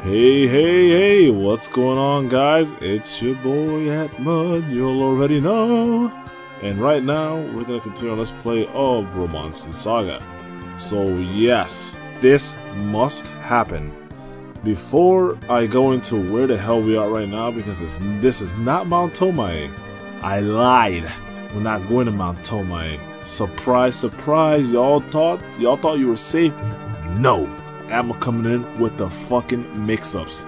Hey, what's going on, guys? It's your boy at Mud, you'll already know. And right now, we're gonna continue on Let's Play of Romance and Saga. So yes, this must happen. Before I go into where the hell we are right now, because this is not Mount Tomae. I lied. We're not going to Mount Tomae. Surprise, surprise, y'all thought you were safe? No. Ammo coming in with the fucking mix-ups.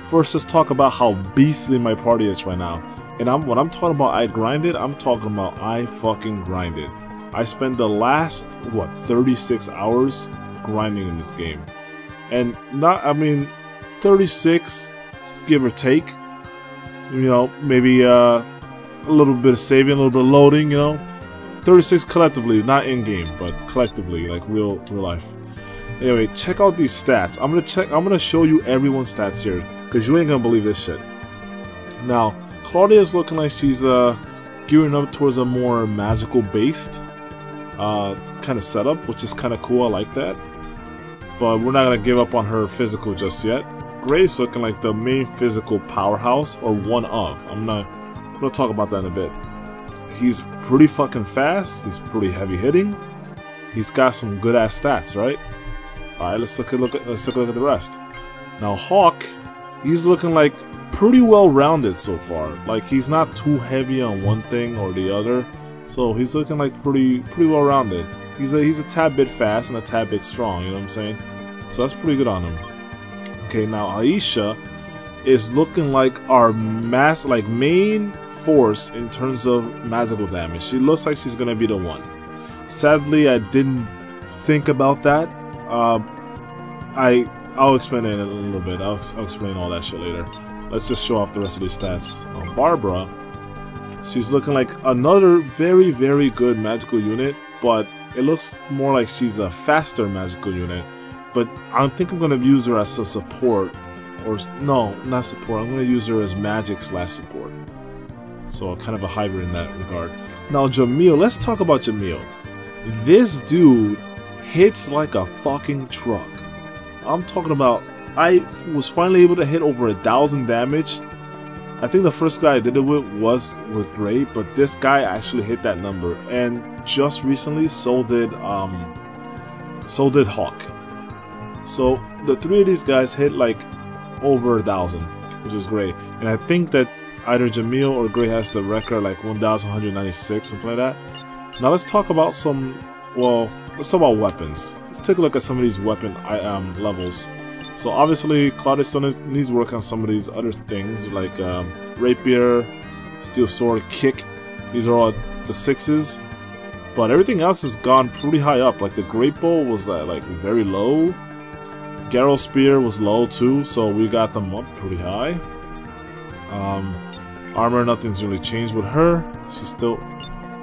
First, let's talk about how beastly my party is right now. And when I'm talking about I grinded, I'm talking about I fucking grinded. I spent the last, 36 hours grinding in this game. And 36, give or take. You know, maybe a little bit of saving, a little bit of loading, you know. 36 collectively, not in-game, but collectively, like real life. Anyway, check out these stats. I'm gonna show you everyone's stats here, because you ain't gonna believe this shit. Now, Claudia's looking like she's gearing up towards a more magical based kind of setup, which is kind of cool. I like that. But we're not gonna give up on her physical just yet. Gray's looking like the main physical powerhouse, or one of. I'm gonna talk about that in a bit. He's pretty fucking fast. He's pretty heavy hitting. He's got some good ass stats, right? All right, let's take a look at the rest. Now Hawk, he's looking like pretty well rounded so far. Like he's not too heavy on one thing or the other, so he's looking like pretty well rounded. He's a tad bit fast and a tad bit strong. You know what I'm saying? So that's pretty good on him. Okay, now Aisha is looking like our main force in terms of magical damage. She looks like she's gonna be the one. Sadly, I didn't think about that. I'll explain it in a little bit. I'll explain all that shit later. Let's just show off the rest of these stats. Barbara, she's looking like another very, very good magical unit, but it looks more like she's a faster magical unit. But I think I'm gonna use her as a support, or no, not support. I'm gonna use her as magic / support. So kind of a hybrid in that regard. Now Jamil, let's talk about Jamil. This dude hits like a fucking truck. I'm talking about, I was finally able to hit over 1,000 damage. I think the first guy I did it with was with Gray, but this guy actually hit that number. And just recently, so did Hawk. So the three of these guys hit like over 1,000, which is great. And I think that either Jamil or Gray has the record like 1,196, something like that. Now let's talk about let's talk about weapons. Let's take a look at some of these weapon levels. So obviously, Claudia still needs to work on some of these other things, like rapier, steel sword, kick. These are all the 6s. But everything else has gone pretty high up. Like the great bow was like very low. Garrow spear was low too, so we got them up pretty high. Armor, nothing's really changed with her. She's still...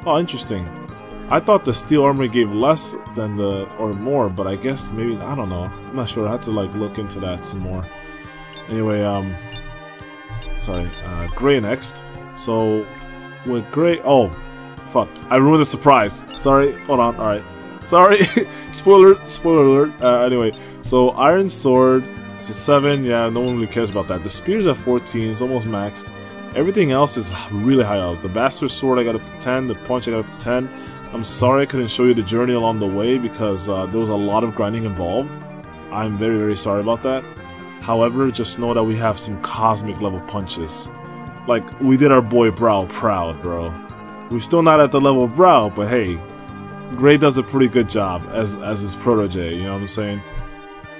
Oh, interesting. I thought the steel armor gave less than or more, but I guess maybe, I don't know. I'm not sure. I have to like look into that some more. Anyway, Gray next. So with Gray, oh, fuck, I ruined the surprise. Sorry, hold on. All right, sorry. spoiler alert. Anyway, so Iron Sword, it's a 7. Yeah, no one really cares about that. The spear's at 14. It's almost max. Everything else is really high up. The Bastard Sword I got up to 10. The Punch I got up to 10. I'm sorry I couldn't show you the journey along the way because there was a lot of grinding involved. I'm very, very sorry about that. However, just know that we have some cosmic level punches. Like, we did our boy Brow proud, bro. We're still not at the level of Brow, but hey, Gray does a pretty good job as his protege, you know what I'm saying?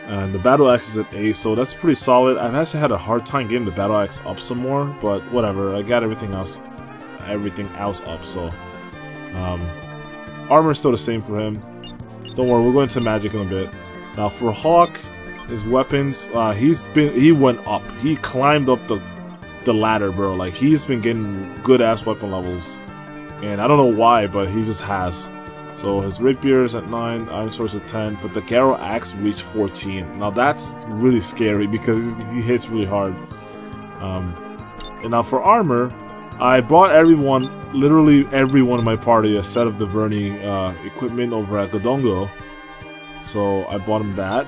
And the Battle Axe is at 8, so that's pretty solid. I've actually had a hard time getting the Battle Axe up some more, but whatever. I got everything else up, so... Armor is still the same for him. Don't worry, we're going to magic in a bit. Now for Hawk, his weapons, he went up. He climbed up the ladder, bro. Like he's been getting good ass weapon levels, and I don't know why, but he just has. So his rapier is at 9, iron sword is at 10, but the Garrow Axe reached 14. Now that's really scary because he hits really hard. And now for armor, I bought literally everyone in my party, a set of the Verni equipment over at Godongo. So I bought him that.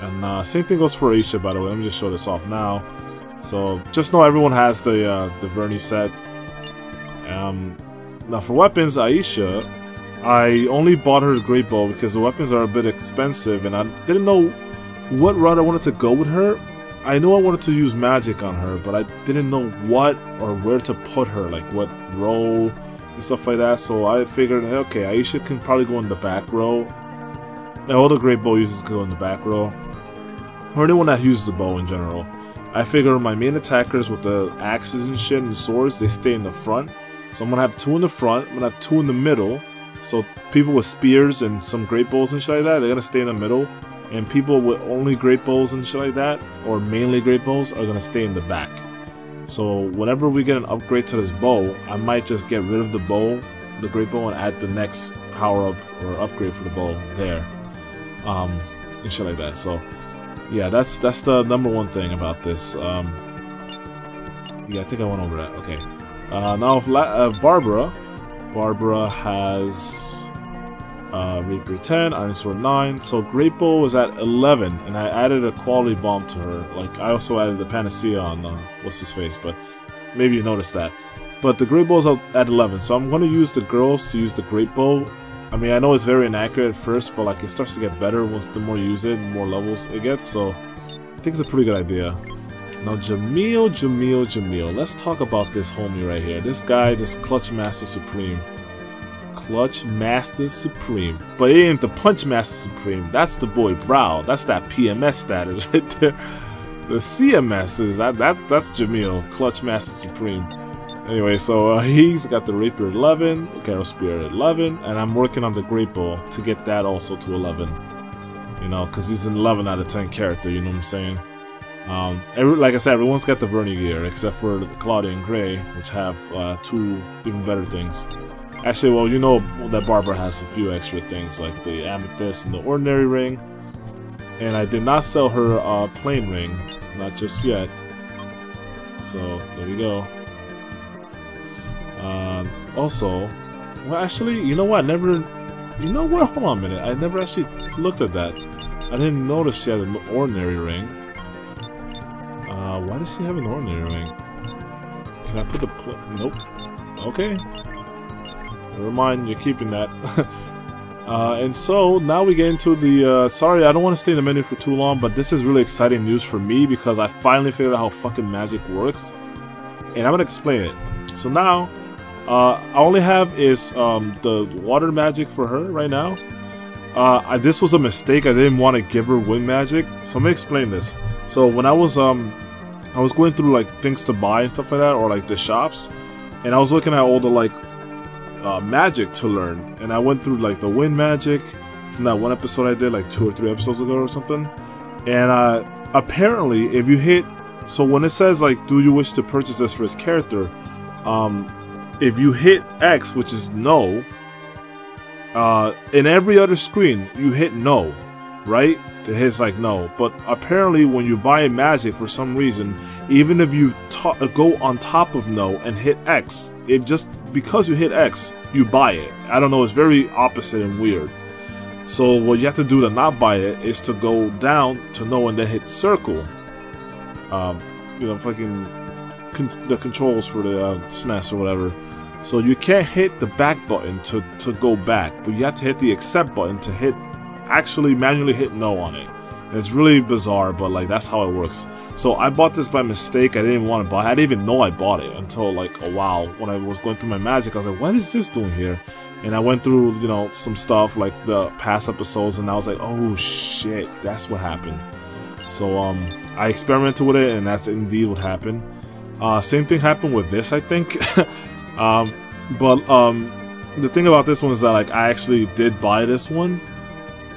And same thing goes for Aisha, by the way. Let me just show this off now. So just know everyone has the Vernie set. Now for weapons, Aisha, I only bought her the Great Bow because the weapons are a bit expensive, and I didn't know what route I wanted to go with her. I know I wanted to use magic on her, but I didn't know what or where to put her, like what row and stuff like that. So I figured, hey, okay, Aisha can probably go in the back row. Now, all the Great Bow users go in the back row, or anyone that uses the bow in general. I figure my main attackers with the axes and shit and swords, they stay in the front. So I'm gonna have 2 in the front, I'm gonna have 2 in the middle. So people with spears and some Great Bows and shit like that, they're gonna stay in the middle. And people with only Great Bows and shit like that, or mainly Great Bows, are gonna stay in the back. So whenever we get an upgrade to this bow, I might just get rid of the bow, the Great Bow, and add the next power up or upgrade for the bow there. And shit like that. So yeah, that's the #1 thing about this. Yeah, I think I went over that. Okay. Now Barbara has Rapier 10, Iron Sword 9, so Great Bow is at 11, and I added a quality bomb to her. Like, I also added the Panacea on what's his face, but maybe you noticed that. But the Great Bow's at 11, so I'm going to use the girls to use the Great Bow. I mean, I know it's very inaccurate at first, but like it starts to get better once the more you use it, the more levels it gets, so I think it's a pretty good idea. Now Jamil, let's talk about this homie right here. This guy, this Clutch Master Supreme. Clutch Master Supreme. But it ain't the Punch Master Supreme. That's the boy Brow. That's that PMS status right there. The CMS is that's Jamil, Clutch Master Supreme. Anyway, so he's got the Rapier 11, Arrow Spear at 11, and I'm working on the Great Bow to get that also to 11. You know, because he's an 11 out of 10 character, you know what I'm saying? Like I said, everyone's got the Vernie gear, except for Claudia and Gray, which have 2 even better things. Actually, well, you know that Barbara has a few extra things, like the Amethyst and the Ordinary Ring. And I did not sell her Plain Ring, not just yet. So, there we go. Also, well, actually, you know what? You know what? Hold on a minute. I never actually looked at that. I didn't notice she had an Ordinary Ring. Why does she have an Ordinary Ring? Can I put the nope. Okay. Never mind, you're keeping that. And so, now we get into the, sorry, I don't want to stay in the menu for too long, but this is really exciting news for me because I finally figured out how fucking magic works. And I'm gonna explain it. So now, I only have is, the water magic for her right now. This was a mistake, I didn't want to give her wind magic, so let me explain this. So when I was going through like things to buy and stuff like that, or like the shops, and I was looking at all the like magic to learn, and I went through like the wind magic from that one episode I did like 2 or 3 episodes ago or something. And apparently if you hit, so when it says like do you wish to purchase this for his character, if you hit X, which is no, in every other screen you hit no, right? It hits like no. But apparently when you buy magic, for some reason, even if you go on top of no and hit X, it just because you hit X, you buy it. I don't know, it's very opposite and weird. So what you have to do to not buy it is to go down to no and then hit circle. You know, fucking the controls for the SNES or whatever. So you can't hit the back button to go back, but you have to hit the accept button to hit, actually manually hit no on it. And it's really bizarre, but like that's how it works. So I bought this by mistake. I didn't want to buy it. I didn't even know I bought it until like a while when I was going through my magic. I was like, what is this doing here? And I went through, you know, some stuff like the past episodes, and I was like, oh shit, that's what happened. So I experimented with it, and that's indeed what happened. Same thing happened with this, I think. But the thing about this one is that like I actually did buy this one,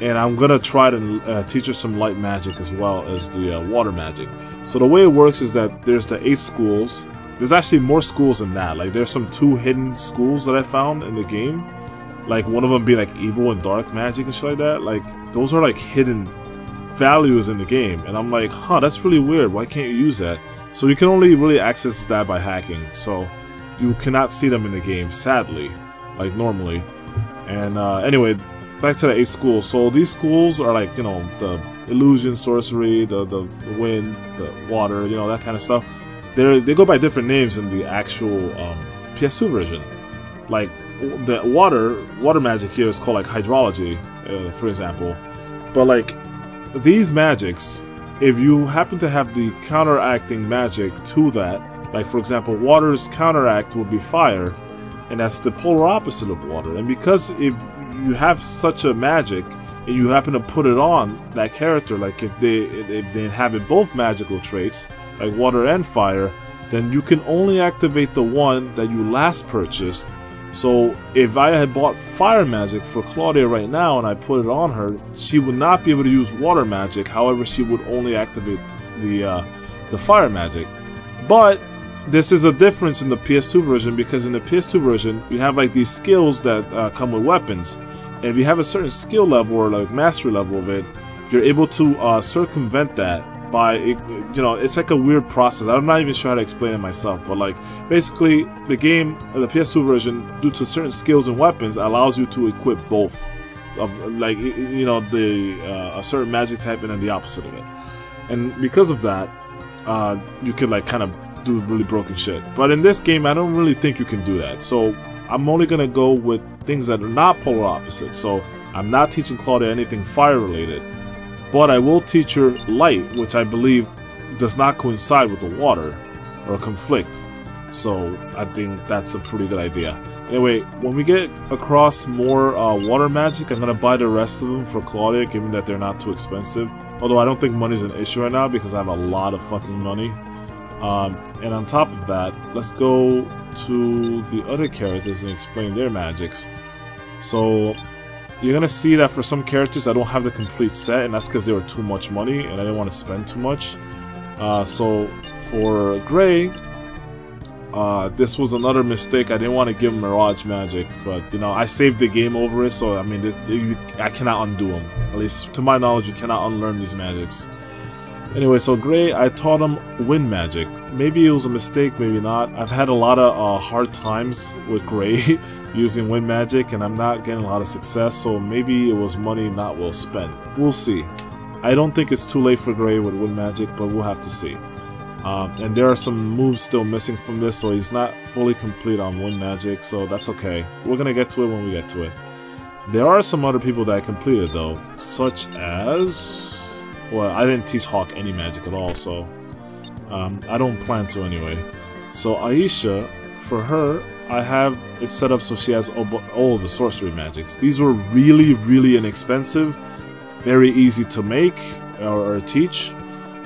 and I'm gonna try to teach her some light magic as well as the water magic. So the way it works is that there's the 8 schools. There's actually more schools than that. Like there's some 2 hidden schools that I found in the game. Like one of them be like evil and dark magic and shit like that. Like those are like hidden values in the game, and I'm like, huh, that's really weird. Why can't you use that? So you can only really access that by hacking. So you cannot see them in the game, sadly, like normally. And anyway, back to the 8 schools. So these schools are like, you know, the illusion, sorcery, the wind, the water, you know, that kind of stuff. They go by different names in the actual PS2 version. Like the water magic here is called like hydrology, for example. But like these magics, if you happen to have the counteracting magic to that, like for example, water's counteract would be fire, and that's the polar opposite of water. And because if you have such a magic and you happen to put it on that character, like if they inhabit both magical traits, like water and fire, then you can only activate the one that you last purchased. So if I had bought fire magic for Claudia right now and I put it on her, she would not be able to use water magic. However, she would only activate the fire magic. But this is a difference in the PS2 version, because in the PS2 version you have like these skills that come with weapons, and if you have a certain skill level or like mastery level of it, you're able to circumvent that by, you know, it's like a weird process. I'm not even sure how to explain it myself, but like basically the game, the PS2 version, due to certain skills and weapons, allows you to equip both of, like, you know, a certain magic type and then the opposite of it. And because of that, you could like kind of do really broken shit. But in this game, I don't really think you can do that. So I'm only gonna go with things that are not polar opposites. So I'm not teaching Claudia anything fire related, but I will teach her light, which I believe does not coincide with the water or conflict. So I think that's a pretty good idea. Anyway, when we get across more water magic, I'm gonna buy the rest of them for Claudia, given that they're not too expensive. Although I don't think money's an issue right now because I have a lot of fucking money. And on top of that, let's go to the other characters and explain their magics. So you're gonna see that for some characters I don't have the complete set, and that's because they were too much money and I didn't want to spend too much. So for Gray, this was another mistake. I didn't want to give him Mirage magic, but you know, I saved the game over it, so I mean, I cannot undo them. At least to my knowledge, you cannot unlearn these magics. Anyway, so Gray, I taught him wind magic. Maybe it was a mistake, maybe not. I've had a lot of hard times with Gray using wind magic, and I'm not getting a lot of success, so maybe it was money not well spent. We'll see. I don't think it's too late for Gray with wind magic, but we'll have to see. And there are some moves still missing from this, so he's not fully complete on wind magic, so that's okay. We're gonna get to it when we get to it. There are some other people that I completed though, such as... well, I didn't teach Hawk any magic at all, so I don't plan to anyway. So Aisha, for her, I have it set up so she has all of the sorcery magics. These were really, really inexpensive, very easy to make or teach.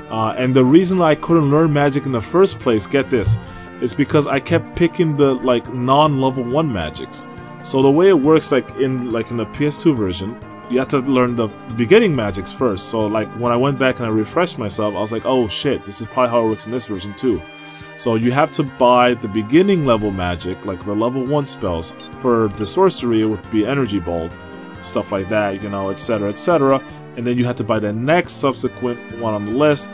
And the reason I couldn't learn magic in the first place, get this, is because I kept picking the like non-level 1 magics. So the way it works, like in the PS2 version, you have to learn the beginning magics first. So like when I went back and I refreshed myself, I was like, oh shit, this is probably how it works in this version too. So you have to buy the beginning level magic, like the level 1 spells. For the sorcery, it would be energy bulb, stuff like that, you know, etc, etc. And then you have to buy the next subsequent one on the list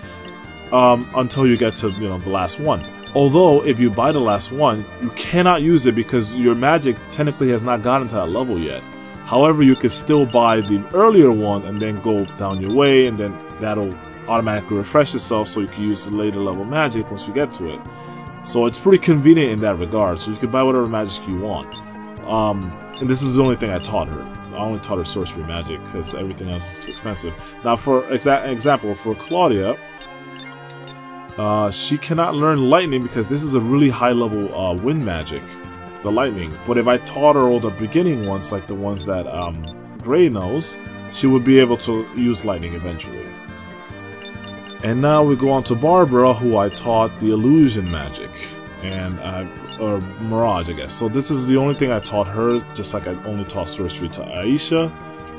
until you get to, you know, the last one. Although if you buy the last one, you cannot use it because your magic technically has not gotten to that level yet. However, you could still buy the earlier one and then go down your way, and then that'll automatically refresh itself so you can use the later level magic once you get to it. So it's pretty convenient in that regard, so you can buy whatever magic you want. And this is the only thing I taught her. I only taught her sorcery magic because everything else is too expensive. Now for example, for Claudia, she cannot learn lightning because this is a really high level wind magic. The lightning, but if I taught her all the beginning ones, like the ones that Gray knows, she would be able to use lightning eventually. And now we go on to Barbara, who I taught the illusion magic, and or mirage, I guess. So this is the only thing I taught her, just like I only taught sorcery to Aisha.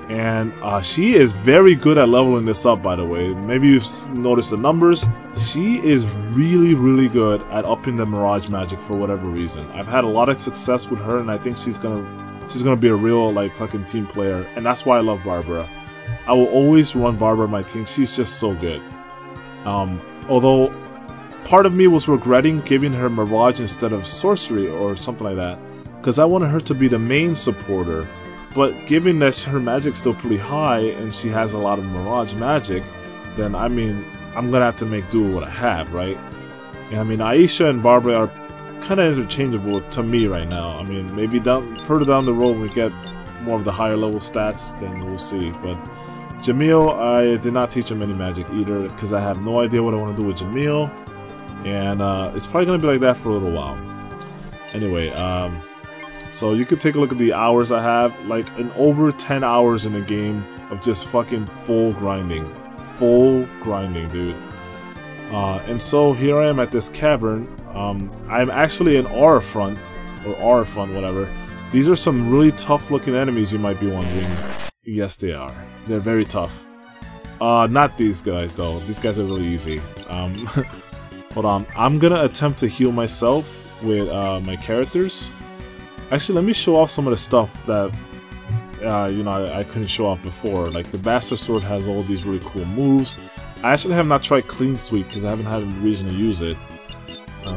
And she is very good at leveling this up, by the way. Maybe you've noticed the numbers. She is really, really good at upping the mirage magic for whatever reason. I've had a lot of success with her, and I think she's gonna be a real like fucking team player. And that's why I love Barbara. I will always run Barbara on my team. She's just so good. Although part of me was regretting giving her mirage instead of sorcery or something like that, because I wanted her to be the main supporter. But given that her magic's still pretty high and she has a lot of mirage magic, then I mean, I'm gonna have to make do with what I have, right? And I mean, Aisha and Barbara are kind of interchangeable to me right now. I mean, maybe further down the road when we get more of the higher level stats, then we'll see. But Jamil, I did not teach him any magic either, because I have no idea what I want to do with Jamil. And it's probably going to be like that for a little while. Anyway, so you could take a look at the hours I have. Like, over 10 hours in a game of just fucking full grinding. Full grinding, dude. And so here I am at this cavern. I'm actually in Aurafront, or Aurafront, whatever. These are some really tough looking enemies, you might be wondering. Yes, they are. They're very tough. Not these guys though. These guys are really easy. Hold on. I'm gonna attempt to heal myself with my characters. Actually, let me show off some of the stuff that you know, I couldn't show off before. Like the Bastard Sword has all these really cool moves. I actually have not tried Clean Sweep because I haven't had a reason to use it.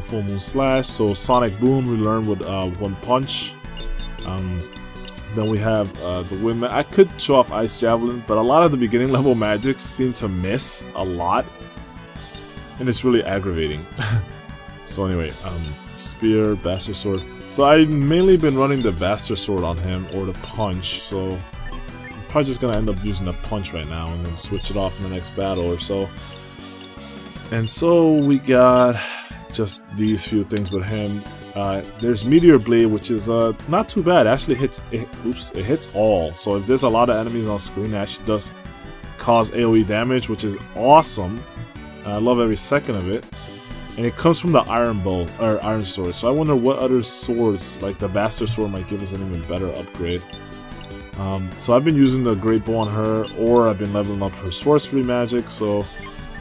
Full Moon Slash. So Sonic Boom we learned with one punch. Then we have the Windman. I could show off Ice Javelin, but a lot of the beginning level magics seem to miss a lot, and it's really aggravating. So anyway, Spear, Bastard Sword. So I've mainly been running the Bastard Sword on him, or the Punch, so I'm probably just gonna end up using the Punch right now, and then switch it off in the next battle or so. And so we got just these few things with him. There's Meteor Blade, which is not too bad. It actually hits it hits all. So if there's a lot of enemies on screen, it actually does cause AoE damage, which is awesome. I love every second of it. And it comes from the Iron Bow or Iron Sword. So I wonder what other swords, like the Bastard Sword, might give us an even better upgrade. So I've been using the Great Bow on her, or I've been leveling up her sorcery magic. So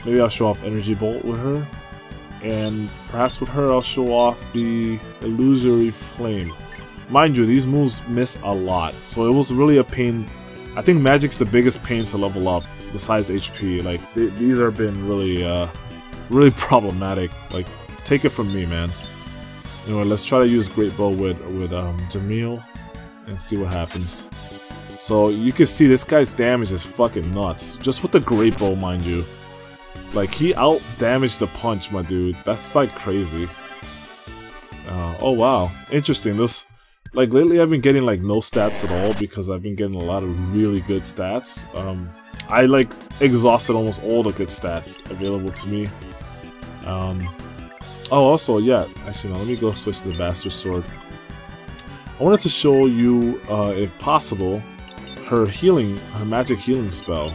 maybe I'll show off Energy Bolt with her. And perhaps with her I'll show off the Illusory Flame. Mind you, these moves miss a lot, so it was really a pain. I think magic's the biggest pain to level up, besides HP. Like, these have been really, really problematic. Like, take it from me, man. Anyway, let's try to use Great Bow with Jamil and see what happens. So you can see this guy's damage is fucking nuts. Just with the Great Bow, mind you. Like, he out-damaged the punch, my dude. That's, like, crazy. Oh, wow. Interesting. This, like, lately I've been getting, like, no stats at all because I've been getting a lot of really good stats. I, like, exhausted almost all the good stats available to me. Oh, also, yeah. Actually, no, let me go switch to the Bastard Sword. I wanted to show you, if possible, her magic healing spell.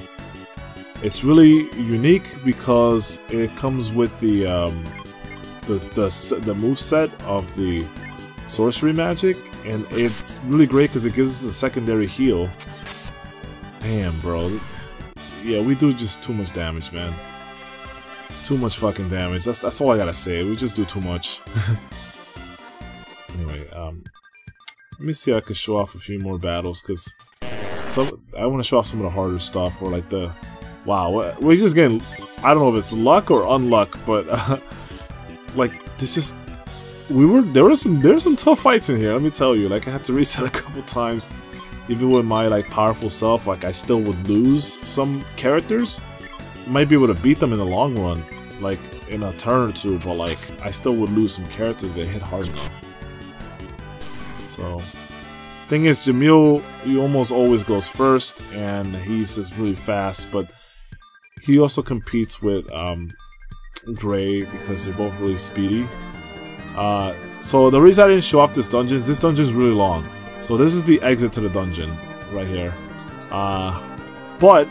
It's really unique because it comes with the moveset of the sorcery magic, and it's really great because it gives us a secondary heal. Damn, bro. Yeah, we do just too much damage, man. Too much fucking damage. That's all I gotta say. We just do too much. Anyway, let me see if I can show off a few more battles, because I want to show off some of the harder stuff, or like the... Wow, we're just getting... I don't know if it's luck or unluck, but like, this is... There were some tough fights in here, let me tell you. Like, I had to reset a couple times. Even with my, like, powerful self, like, I still would lose some characters. Might be able to beat them in the long run, like, in a turn or two, but, like, I still would lose some characters if they hit hard enough. So... Thing is, Jamil, he almost always goes first, and he's just really fast, but he also competes with Gray because they're both really speedy. So the reason I didn't show off this dungeon is really long. So this is the exit to the dungeon, right here. But,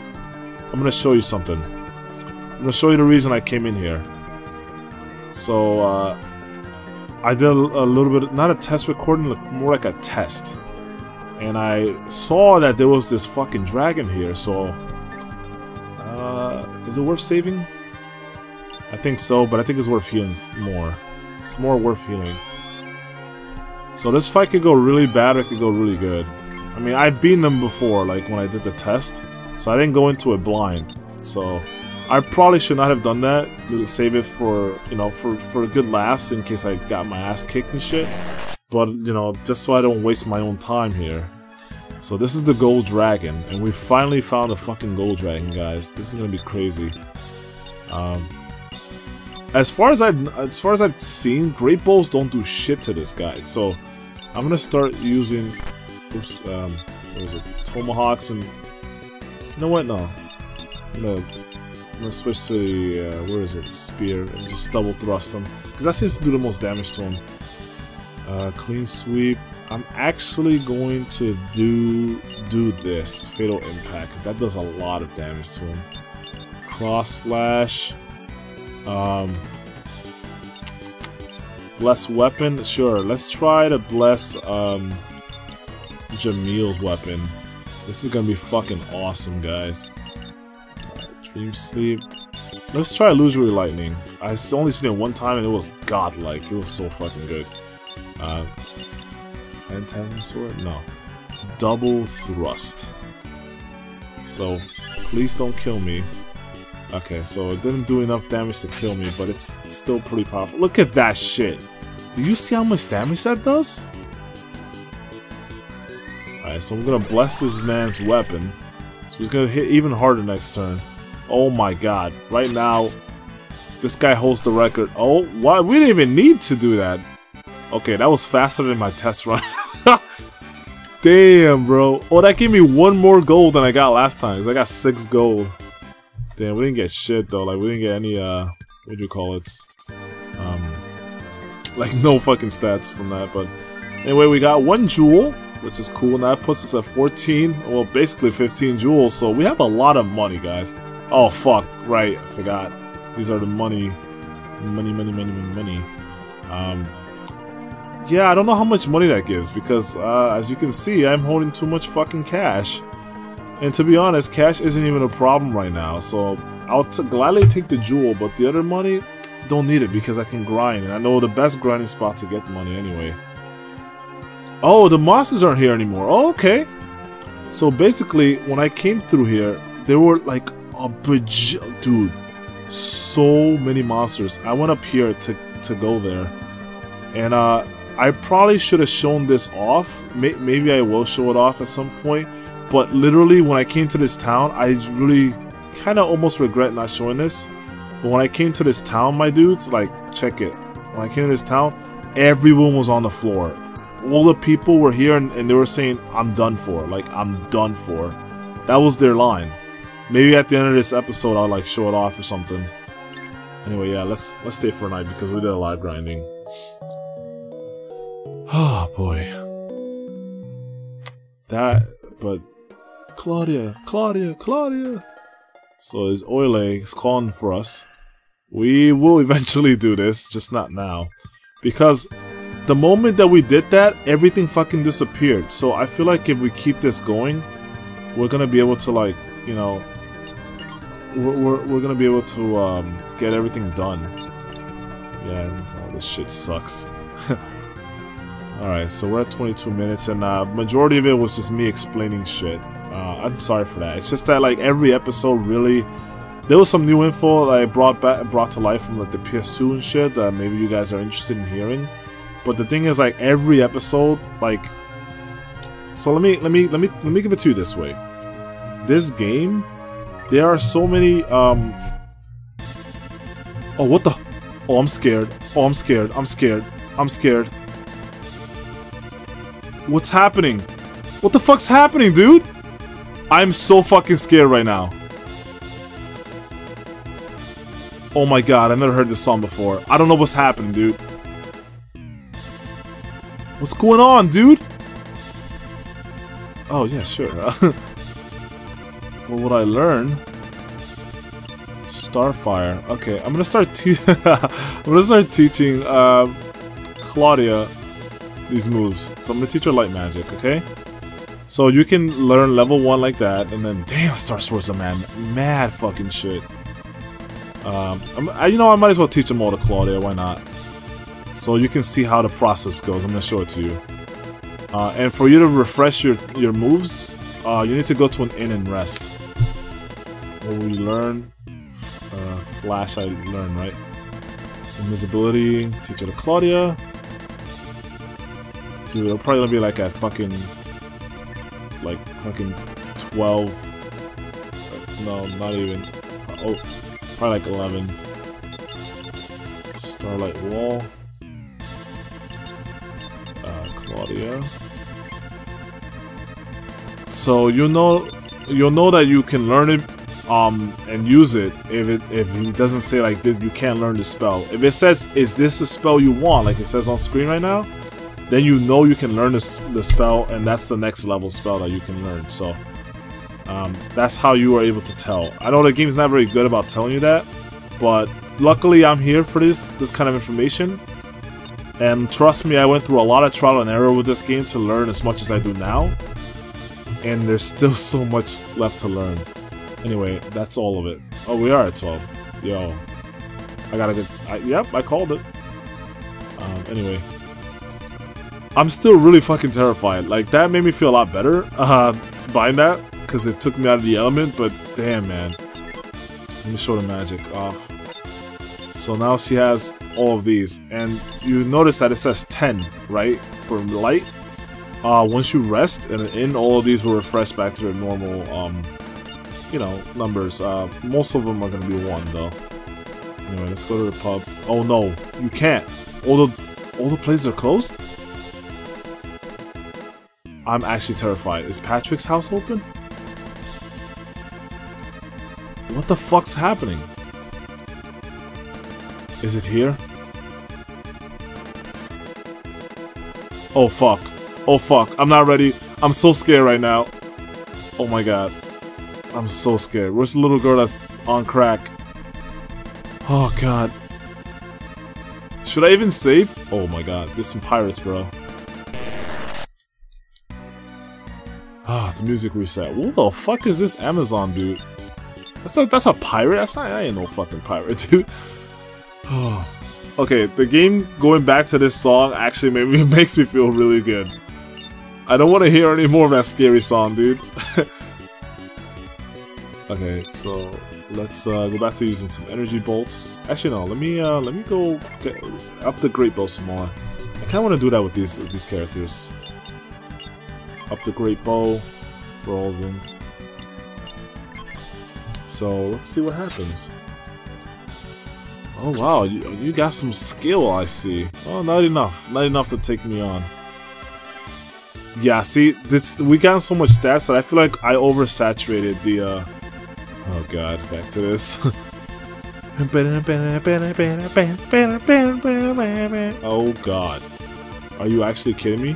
I'm gonna show you something. I'm gonna show you the reason I came in here. So, I did a little bit, not a test recording, more like a test. And I saw that there was this fucking dragon here, so... is it worth saving? I think so, but I think it's worth healing more. It's more worth healing. So this fight could go really bad or it could go really good. I mean, I've beaten them before, like when I did the test. So I didn't go into it blind. So I probably should not have done that. Save it for, you know, for good laughs in case I got my ass kicked and shit. But, you know, just so I don't waste my own time here. So this is the gold dragon, and we finally found a fucking gold dragon, guys. This is gonna be crazy. As far as I've seen, Great Bowls don't do shit to this guy. So I'm gonna start using, oops, what is it? Tomahawks and, you know what? No, I'm gonna switch to the where is it? Spear and just double thrust him because that seems to do the most damage to him. Clean sweep. I'm actually going to do this fatal impact. That does a lot of damage to him. Cross slash. Bless weapon. Sure. Let's try to bless Jamil's weapon. This is gonna be fucking awesome, guys. Dream sleep. Let's try illusory lightning. I only seen it one time and it was godlike. It was so fucking good. Phantasm sword? No. Double thrust. So, please don't kill me. Okay, so it didn't do enough damage to kill me, but it's still pretty powerful. Look at that shit! Do you see how much damage that does? Alright, so I'm gonna bless this man's weapon. So he's gonna hit even harder next turn. Oh my god. Right now, this guy holds the record. Oh, what? We didn't even need to do that. Okay, that was faster than my test run. Damn, bro. Oh, that gave me 1 more gold than I got last time, because I got 6 gold. Damn, we didn't get shit, though. Like, we didn't get any, what do you call it? Like, no fucking stats from that, but... Anyway, we got 1 jewel, which is cool, and that puts us at 14, well, basically 15 jewels, so we have a lot of money, guys. Oh, fuck, right, I forgot. These are the money. Yeah, I don't know how much money that gives, because, as you can see, I'm holding too much fucking cash. And to be honest, cash isn't even a problem right now, so I'll gladly take the jewel, but the other money, don't need it because I can grind, and I know the best grinding spot to get money anyway. Oh, the monsters aren't here anymore. Oh, okay. So basically, when I came through here, there were like a dude, so many monsters. I went up here to go there, and I probably should have shown this off. Maybe I will show it off at some point. But literally, when I came to this town, I really kind of almost regret not showing this. But when I came to this town, my dudes, like, check it. When I came to this town, everyone was on the floor. All the people were here and they were saying, I'm done for. Like, I'm done for. That was their line. Maybe at the end of this episode, I'll, like, show it off or something. Anyway, yeah, let's stay for a night because we did a lot of grinding. Oh, boy. But... Claudia! So his Oile is calling for us. We will eventually do this, just not now. Because the moment that we did that, everything fucking disappeared. So I feel like if we keep this going, we're gonna be able to, like, you know, we're gonna be able to get everything done. Yeah, this shit sucks. Alright, so we're at 22 minutes, and majority of it was just me explaining shit. I'm sorry for that. It's just that, like, every episode really... There was some new info that I brought to life from, like, the PS2 and shit that maybe you guys are interested in hearing. But the thing is, like, every episode, like... So let me give it to you this way. This game, there are so many, Oh, what the... Oh, I'm scared. Oh, I'm scared. I'm scared. I'm scared. What's happening? What the fuck's happening, dude? I'm so fucking scared right now. Oh my god, I've never heard this song before. I don't know what's happening, dude. What's going on, dude? Oh, yeah, sure. What would I learn? Starfire. Okay, I'm gonna start teaching Claudia these moves. So I'm gonna teach her light magic, okay? So you can learn level 1 like that, and then damn, Star Sword's a mad fucking shit. You know, I might as well teach them all to Claudia. Why not? So you can see how the process goes. I'm gonna show it to you. And for you to refresh your moves, you need to go to an inn and rest. What we learn? Flash, I learned, right? Invisibility, teach it to Claudia. Dude, it'll probably be like at fucking 12. No, not even. Oh, Probably like 11. Starlight Wall. Claudia. So you'll know that you can learn it and use it if he doesn't say like this, you can't learn the spell. If it says, is this the spell you want, like it says on screen right now, then you know you can learn the spell, and that's the next level spell that you can learn. So that's how you are able to tell. I know the game's not very good about telling you that, but luckily I'm here for this kind of information. And trust me, I went through a lot of trial and error with this game to learn as much as I do now. And there's still so much left to learn. Anyway, that's all of it. Oh, we are at 12. Yo. I got a good... Yep, I called it. Anyway. I'm still really fucking terrified. Like, that made me feel a lot better buying that, because it took me out of the element, but damn, man. Let me show the magic off. So now she has all of these, and you notice that it says 10, right? For light. Once you rest and in, all of these will refresh back to their normal, you know, numbers. Most of them are gonna be 1 though. Anyway, let's go to the pub. Oh no, you can't. All the places are closed? I'm actually terrified. Is Patrick's house open? What the fuck's happening? Is it here? Oh fuck. Oh fuck. I'm not ready. I'm so scared right now. Oh my god. I'm so scared. Where's the little girl that's on crack? Oh god. Should I even save? Oh my god. There's some pirates, bro. Ah, the music reset. What the fuck is this Amazon dude? That's a pirate? I ain't no fucking pirate, dude. Oh. Okay, the game going back to this song actually makes me feel really good. I don't want to hear any more of that scary song, dude. Okay, so let's go back to using some energy bolts. Actually, no. Let me go get up the great bow some more. I kind of want to do that with these characters. Up the great bow for all of them. So let's see what happens. Oh wow, you got some skill, I see. Oh, not enough to take me on. Yeah, see, we got so much stats that I feel like I oversaturated the oh god, back to this. Oh god. Are you actually kidding me?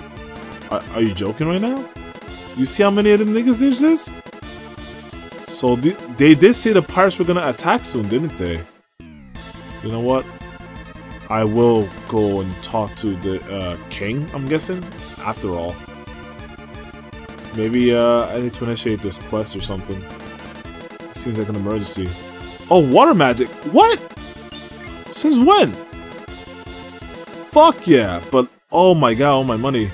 Are you joking right now? You see how many of them niggas there's this? So they did say the pirates were gonna attack soon, didn't they? You know what? I will go and talk to the king, I'm guessing, after all. Maybe I need to initiate this quest or something. It seems like an emergency. Oh, water magic! What? Since when? Fuck yeah! But oh my god, all my money.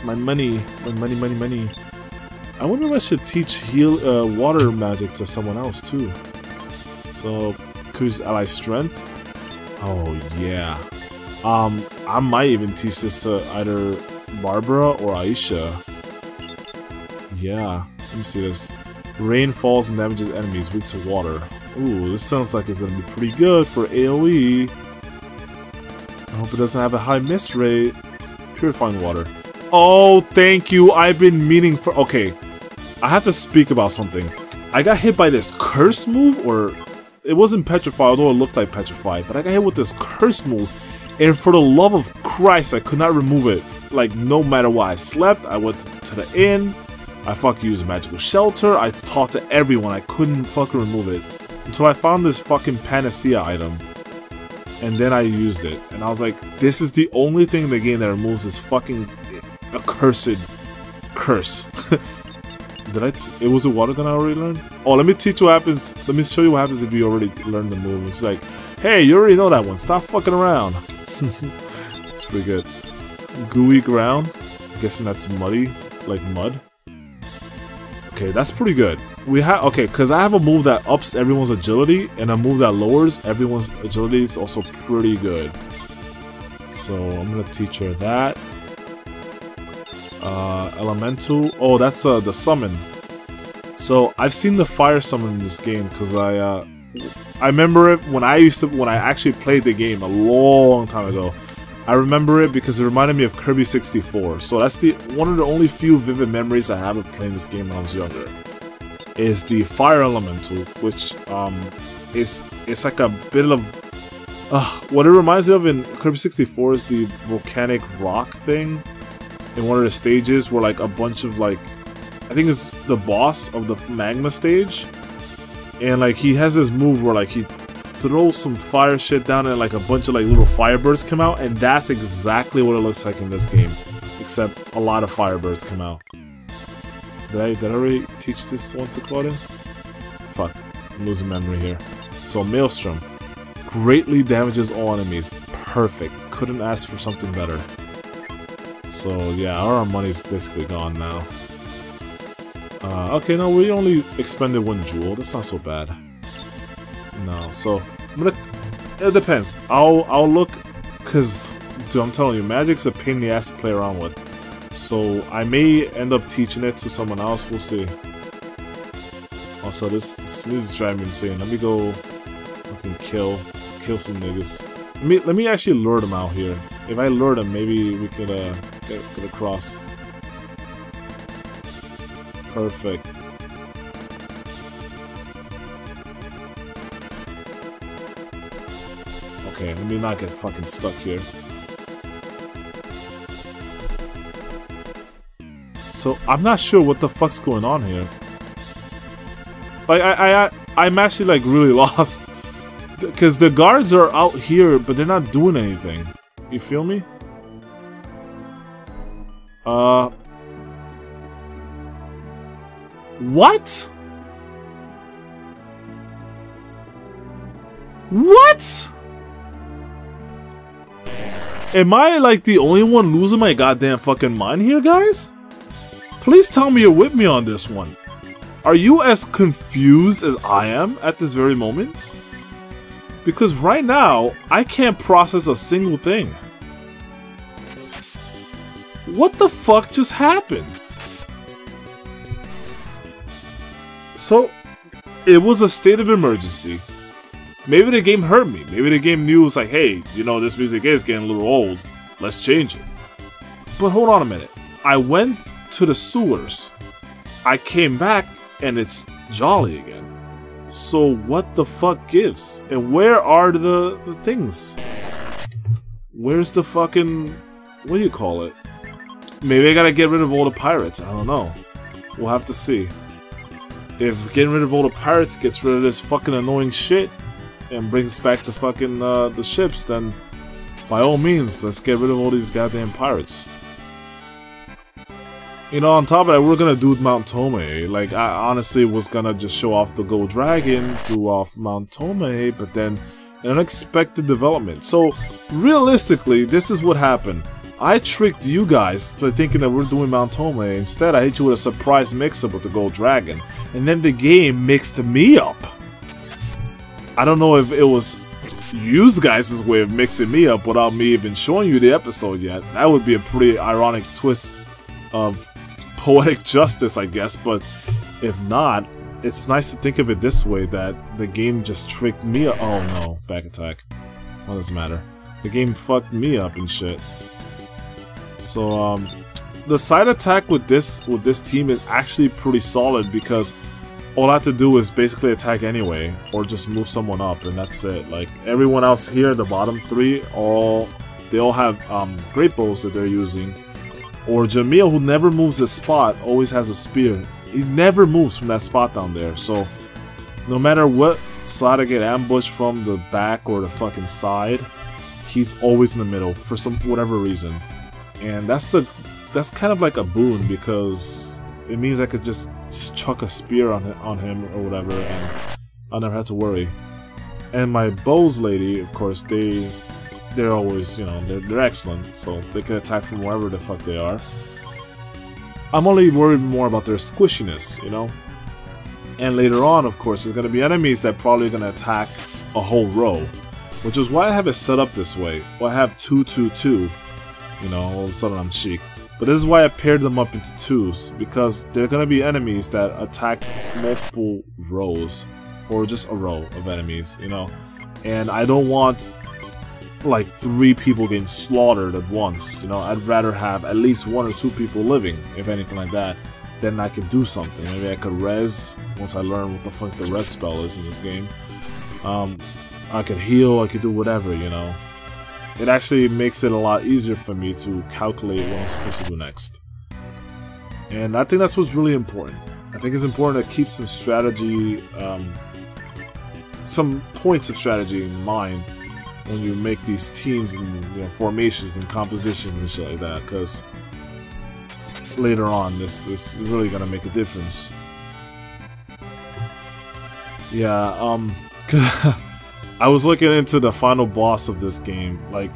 My money. I wonder if I should teach water magic to someone else too. So, increase ally strength. Oh yeah. I might even teach this to either Barbara or Aisha. Yeah. Let me see this. Rain falls and damages enemies weak to water. Ooh, this sounds like it's gonna be pretty good for AoE. I hope it doesn't have a high miss rate. Purifying water. Oh, thank you. I've been meaning for. Okay, I have to speak about something. I got hit by this curse move, or it wasn't petrified, although it looked like petrified. But I got hit with this curse move, and for the love of Christ, I could not remove it. Like no matter what, I slept. I went to the inn. I fucking used magical shelter. I talked to everyone. I couldn't fucking remove it until I found this fucking panacea item. And then I used it, and I was like, this is the only thing in the game that removes this fucking accursed curse. It was a water gun I already learned? Oh, let me teach you what happens. Let me show you what happens if you already learned the move. It's like, hey, you already know that one. Stop fucking around. It's pretty good. Gooey ground. I'm guessing that's muddy, like mud. Okay, that's pretty good. Okay, because I have a move that ups everyone's agility, and a move that lowers everyone's agility is also pretty good. So I'm gonna teach her that. Elemental. Oh, that's the summon. So I've seen the fire summon in this game because I I remember it when I actually played the game a long time ago. I remember it because it reminded me of Kirby 64. So that's one of the only few vivid memories I have of playing this game when I was younger. Is the fire elemental, which it's like a bit of what it reminds me of in Kirby 64 is the volcanic rock thing in one of the stages where like a bunch of like, I think it's the boss of the magma stage, and like he has this move where like he throws some fire shit down and like a bunch of like little firebirds come out, and that's exactly what it looks like in this game, except a lot of firebirds come out. Did I already teach this one to Claudine? Fuck, I'm losing memory here. So Maelstrom greatly damages all enemies. Perfect. Couldn't ask for something better. So yeah, our money's basically gone now. Okay, no, we only expended 1 jewel. That's not so bad. No, so I'm gonna. It depends. I'll look, cause dude, I'm telling you, Magic's a pain in the ass to play around with. So I may end up teaching it to someone else. We'll see. Also, this music's driving me insane. Let me go fucking kill some niggas. Let me actually lure them out here. If I lure them, maybe we could get across. Perfect. Okay, let me not get fucking stuck here. So I'm not sure what the fuck's going on here. Like I'm actually like really lost, because the guards are out here, but they're not doing anything. You feel me? What? What? Am I like the only one losing my goddamn fucking mind here, guys? Please tell me you're with me on this one. Are you as confused as I am at this very moment? Because right now, I can't process a single thing. What the fuck just happened? So, it was a state of emergency. Maybe the game hurt me. Maybe the game knew it was like, hey, you know, this music is getting a little old. Let's change it. But hold on a minute. I went to the sewers. I came back and it's jolly again. So what the fuck gives? And where are the things? Where's the fucking... what do you call it? Maybe I gotta get rid of all the pirates. I don't know. We'll have to see. If getting rid of all the pirates gets rid of this fucking annoying shit and brings back the fucking the ships, then by all means, let's get rid of all these goddamn pirates. You know, on top of that, we're gonna do Mount Tomei. Like, I honestly was gonna just show off the Gold Dragon, do off Mount Tomei, but then an unexpected development. So, realistically, this is what happened. I tricked you guys by thinking that we're doing Mount Tomei. Instead, I hit you with a surprise mix-up with the Gold Dragon. And then the game mixed me up. I don't know if it was you guys' way of mixing me up without me even showing you the episode yet. That would be a pretty ironic twist of poetic justice, I guess, but if not, it's nice to think of it this way, that the game just tricked me up. Oh no, back attack. What does it matter? The game fucked me up and shit. So, the side attack with this team is actually pretty solid, because all I have to do is basically attack anyway, or just move someone up, and that's it. Like, everyone else here, the bottom three, they all have great bows that they're using. Or Jamil, who never moves his spot, always has a spear. He never moves from that spot down there, so no matter what side I get ambushed from, the back or the fucking side, he's always in the middle for whatever reason. And that's kind of like a boon, because it means I could just chuck a spear on him or whatever, and I'll never have to worry. And my bows lady, of course, they're always, you know, they're excellent, so they can attack from wherever the fuck they are. I'm only worried more about their squishiness, you know? And later on, of course, there's gonna be enemies that probably gonna attack a whole row, which is why I have it set up this way. Well, I have 2-2-2, you know, all of a sudden I'm chic. But this is why I paired them up into twos, because there are gonna be enemies that attack multiple rows. or just a row of enemies, you know. And I don't want like 3 people getting slaughtered at once, you know. I'd rather have at least 1 or 2 people living, if anything like that. Then I could do something. Maybe I could res once I learn what the fuck the res spell is in this game. I could heal, I could do whatever, you know. It actually makes it a lot easier for me to calculate what I'm supposed to do next. And I think that's what's really important. I think it's important to keep some strategy, some points of strategy in mind when you make these teams and, you know, formations and compositions and shit like that, because later on this is really gonna make a difference. Yeah, I was looking into the final boss of this game. Like,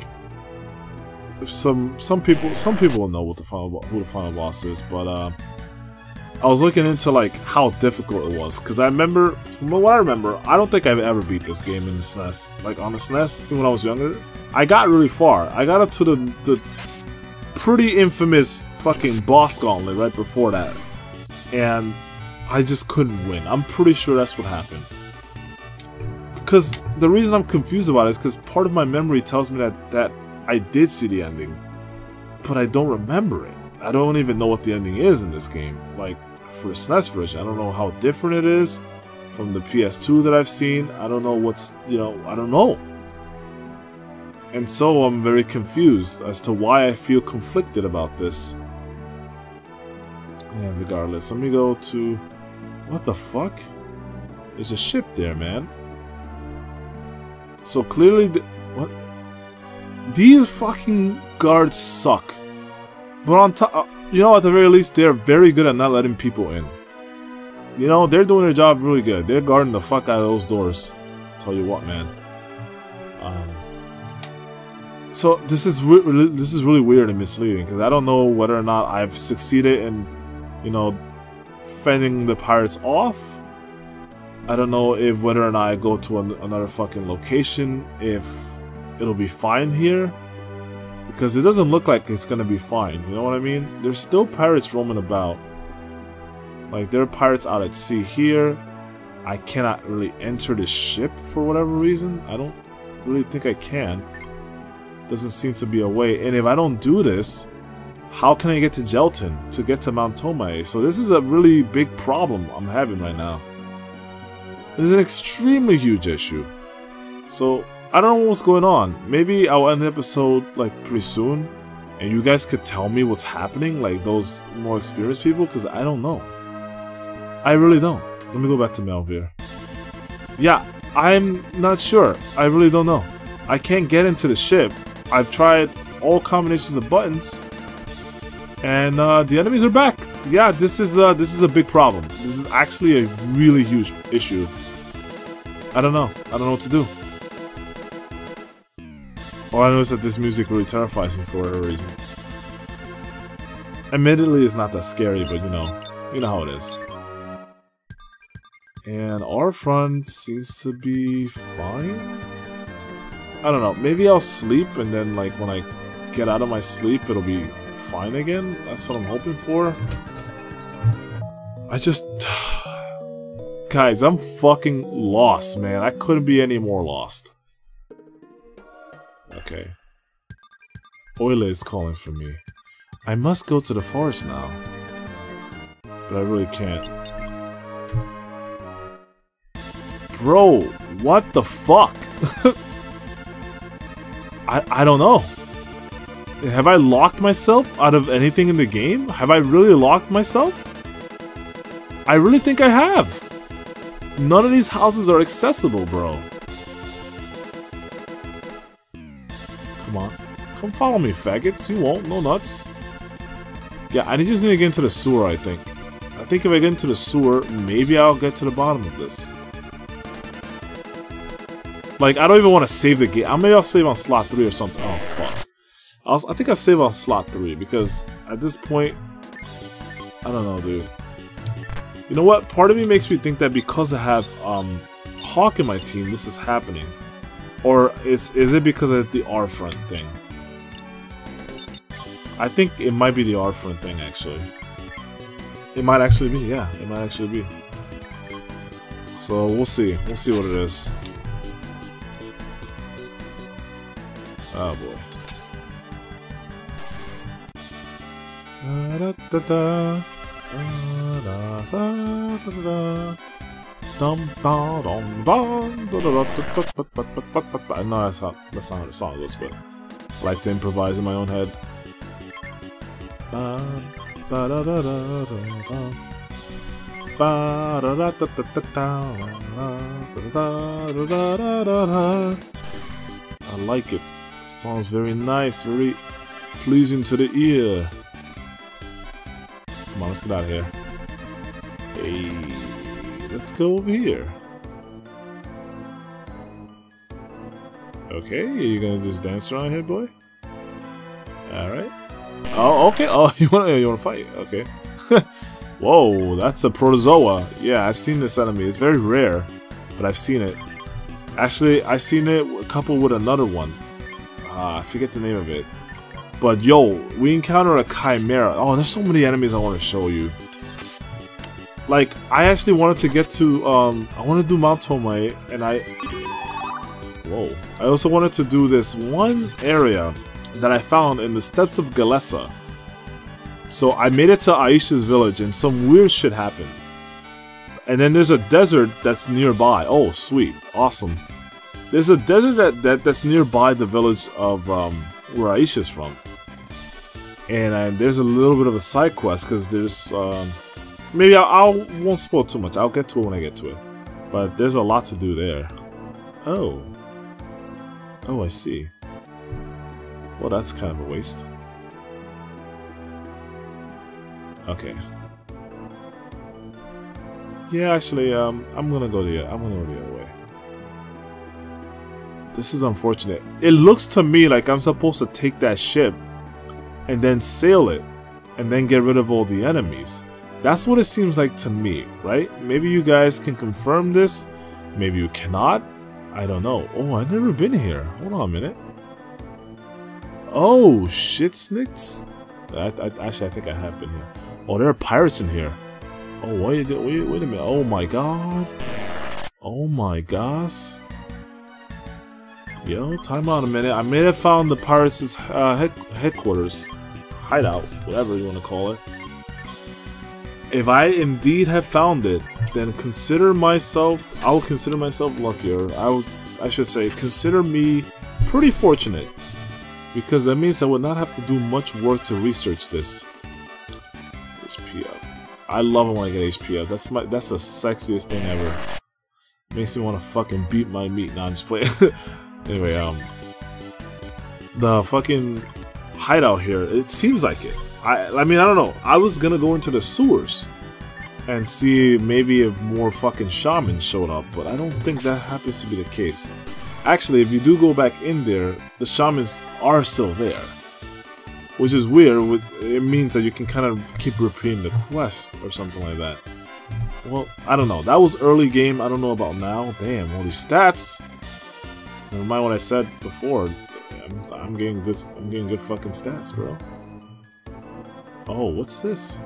some people know what who the final boss is, but I was looking into like how difficult it was, because I remember, from what I remember, I don't think I've ever beat this game in the SNES. Like on the SNES, even when I was younger, I got really far. I got up to the pretty infamous fucking boss gauntlet right before that, and I just couldn't win. I'm pretty sure that's what happened. Because the reason I'm confused about it is because part of my memory tells me that I did see the ending, but I don't remember it. I don't even know what the ending is in this game. Like, for the SNES version, I don't know how different it is from the PS2 that I've seen. I don't know what's, you know, I don't know. And so I'm very confused as to why I feel conflicted about this. Yeah, regardless, let me go to... What the fuck? There's a ship there, man. So clearly, what? These fucking guards suck. But on top, you know, at the very least, they're very good at not letting people in. You know, they're doing their job really good. They're guarding the fuck out of those doors. Tell you what, man. So this is really weird and misleading, because I don't know whether or not I've succeeded in, you know, fending the pirates off. I don't know if whether or not I go to another fucking location, if it'll be fine here. Because it doesn't look like it's gonna be fine, you know what I mean? There's still pirates roaming about. Like, there are pirates out at sea here. I cannot really enter the ship for whatever reason. I don't really think I can. Doesn't seem to be a way. And if I don't do this, how can I get to Jelton to get to Mount Tomae? So this is a really big problem I'm having right now. This is an extremely huge issue. So I don't know what's going on. Maybe I'll end the episode like pretty soon, and you guys could tell me what's happening, like those more experienced people, because I don't know. I really don't. Let me go back to Melvir. Yeah, I'm not sure. I really don't know. I can't get into the ship. I've tried all combinations of buttons, and the enemies are back. Yeah, this is a big problem. This is actually a really huge issue. I don't know. I don't know what to do. All I know is that this music really terrifies me for whatever reason. Admittedly, it's not that scary, but you know how it is. And our front seems to be fine. I don't know. Maybe I'll sleep, and then like when I get out of my sleep, it'll be fine again. That's what I'm hoping for. I just... Guys, I'm fucking lost, man. I couldn't be any more lost. Okay. Oile is calling for me. I must go to the forest now. But I really can't. Bro, what the fuck? I don't know. Have I locked myself out of anything in the game? Have I really locked myself? I really think I have. None of these houses are accessible, bro. Come on. Come follow me, faggots. You won't. No nuts. Yeah, I just need to get into the sewer, I think. I think if I get into the sewer, maybe I'll get to the bottom of this. Like, I don't even want to save the game. Maybe I'll save on slot 3 or something. Oh, fuck. I think I'll save on slot 3, because at this point... I don't know, dude. You know what? Part of me makes me think that because I have Hawk in my team, this is happening. Or is it because of the R-front thing? I think it might be the R-front thing, actually. It might actually be, yeah. It might actually be. So we'll see. We'll see what it is. Oh boy. I know that's not how the song goes, but I like to improvise in my own head. I like it. It sounds very nice, very pleasing to the ear. Come on, let's get out of here. Hey, let's go over here. Okay, you're gonna just dance around here, boy? Alright. Oh, okay. Oh, you wanna fight? Okay. Whoa, that's a protozoa. Yeah, I've seen this enemy. It's very rare, but I've seen it. Actually, I've seen it coupled with another one. I forget the name of it. But yo, we encounter a chimera. Oh, there's so many enemies I want to show you. Like, I actually wanted to get to, I want to do Mount Tomei, and whoa. I also wanted to do this one area that I found in the steppes of Galessa. So I made it to Aisha's village, and some weird shit happened. And then there's a desert that's nearby. Oh, sweet. Awesome. There's a desert that's nearby the village of, where Aisha's from. And there's a little bit of a side quest, because there's, maybe I won't spoil too much. I'll get to it when I get to it. But there's a lot to do there. Oh. Oh, I see. Well, that's kind of a waste. Okay. Yeah, actually, I'm gonna go the other way. This is unfortunate. It looks to me like I'm supposed to take that ship and then sail it and then get rid of all the enemies. That's what it seems like to me, right? Maybe you guys can confirm this. Maybe you cannot. I don't know. Oh, I've never been here. Hold on a minute. Oh, shit snicks. Actually, I think I have been here. Oh, there are pirates in here. Oh, wait a minute. Oh my god. Oh my gosh. Yo, time out a minute. I may have found the pirates' headquarters. Hideout, whatever you want to call it. If I indeed have found it, then I will consider myself luckier. I should say, consider me pretty fortunate. Because that means I would not have to do much work to research this. HP up. I love it when I get HP up. That's the sexiest thing ever. Makes me want to fucking beat my meat. Nah, I'm just playing. Anyway, the fucking hideout here, it seems like it. I mean, I don't know. I was gonna go into the sewers and see maybe if more fucking shamans showed up, but I don't think that happens to be the case. Actually, if you do go back in there, the shamans are still there. Which is weird. It means that you can kind of keep repeating the quest or something like that. Well, I don't know. That was early game. I don't know about now. Damn, all these stats. Never mind what I said before. I'm getting good. I'm getting good fucking stats, bro. Oh, what's this?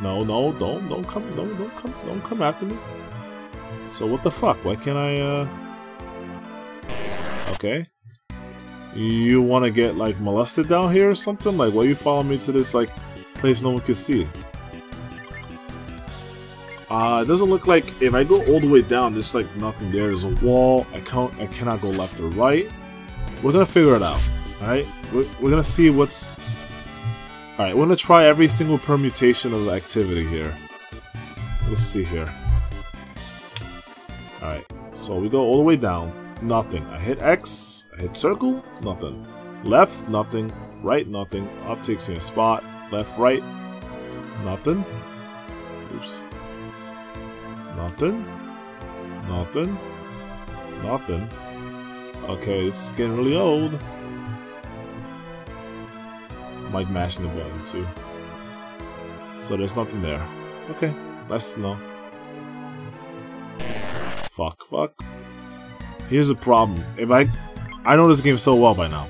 No, don't come after me. So what the fuck? Why can't I? Okay. You want to get like molested down here or something? Like, why you follow me to this like place no one can see? It doesn't look like if I go all the way down, there's like nothing there. There's a wall. I cannot go left or right. We're gonna figure it out. All right. We're gonna see what's. All right. We're gonna try every single permutation of the activity here. Let's see here. All right. So we go all the way down. Nothing. I hit X. I hit circle. Nothing. Left. Nothing. Right. Nothing. Up takes me a spot. Left. Right. Nothing. Oops. Nothing. Nothing. Nothing. Okay, this is getting really old. Might mashing the button too. So there's nothing there. Okay, let's know. Fuck. Here's the problem. If I know this game so well by now.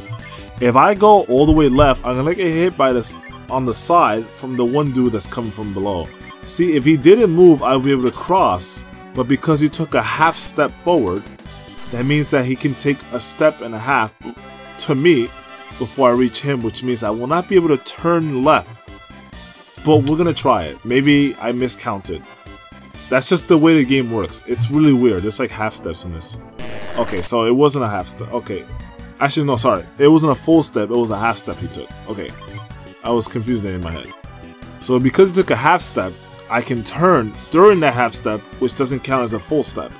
If I go all the way left, I'm gonna get hit by this on the side from the one dude that's coming from below. See, if he didn't move, I would be able to cross. But because he took a half step forward, that means that he can take a step and a half to me before I reach him, which means I will not be able to turn left. But we're gonna try it. Maybe I miscounted. That's just the way the game works. It's really weird. There's like half steps in this. Okay, so it wasn't a half step. Okay. Actually, no, sorry. It wasn't a full step. It was a half step he took. Okay. I was confusing it in my head. So because he took a half step, I can turn during that half step, which doesn't count as a full step.